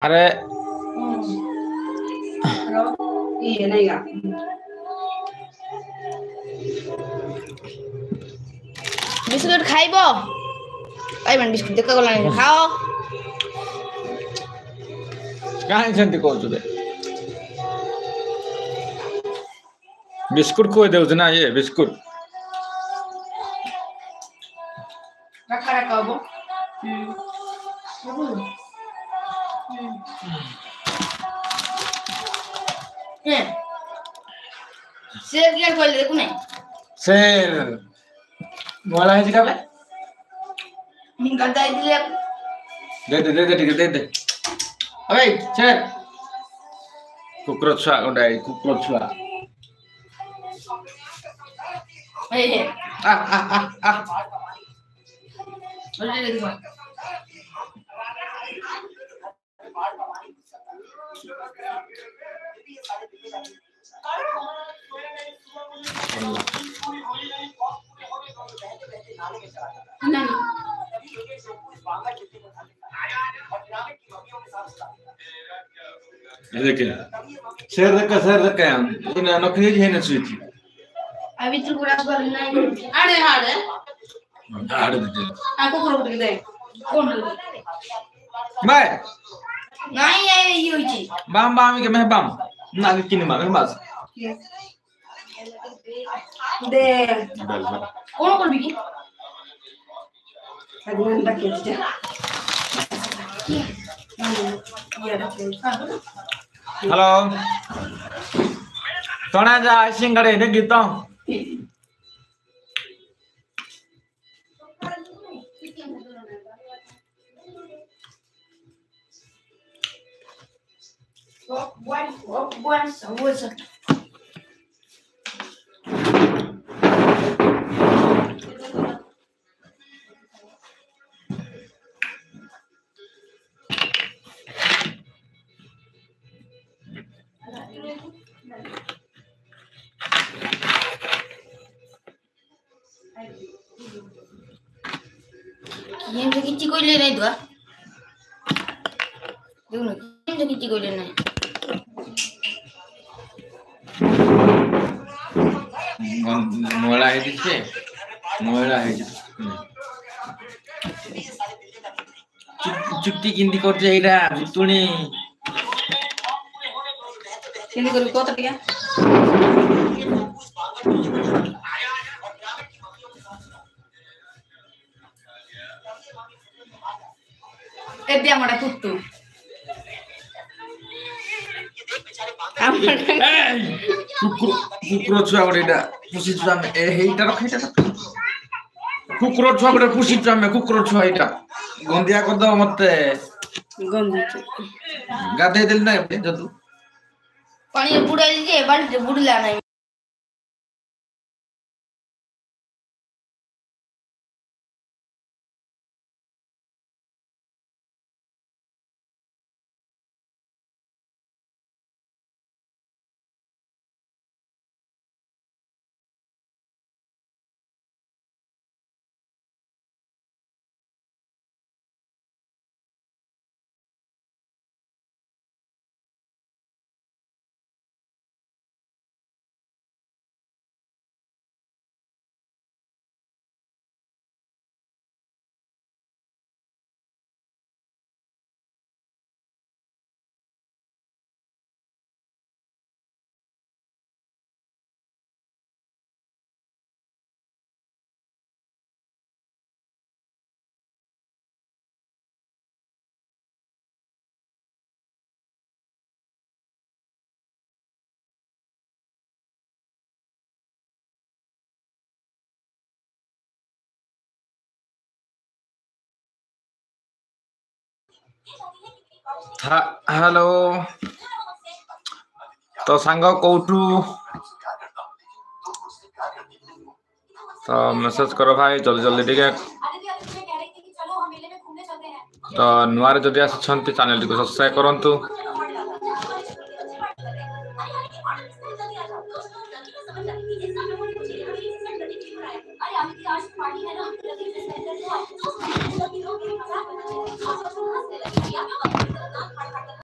अरे ये नहीं गा बिस्कुट खाइबो आई मन बिस्कुट देख गला नहीं खाओ कहाँ सेंती कहूँ दे बिस्कुट खोई देउछ ना ये बिस्कुट रखा रखा वो शेर क्या खोल देखो नहीं शेर वाला है जिका बे गदा इतले दे दे अबे शेर कुकुर छुआ उडाई कुकुर छुआ ए आ अरे देखो ये देखिए शेर देख इन नखरी है ना स्वीट अभी तो पूरा कर नहीं आड़े हाड़े हाड़ दे आपको करो दे कौन मैं नहीं है ये होची बाम के मैं बाम ना के किन मार बस दे कौन कर बिकी अगुन रखे दे ये रखे हेलो तोना जा सिंगड़े ने गीतो Buan sawosa. Yang sakit cikgu le naik tu ah. Dulu, yang sakit cikgu le naik. मोला है जिससे मोला है चुट्टी किंदी करते एटा भुतुणी किंदी करू को तटिया ए दिया मोड़ा कुत्तू कुकुर छुआ गोटेटा पुसी छुआ में ए हेइटा रखैटा कुकुर छुआ गोटे पुसी छुआ में कुकुर छुआ एटा गंदिया कर दो मते गंदी गाधे दिल ना जदू पानी बुड़ा लीजिए बाल्टी बुड़ला नहीं हेलो तो सांग कोठू तो मेसेज करो भाई जल्दी जल्दी ठीक तो नुआर जदि आछंती चैनल को सब्सक्राइब करंतु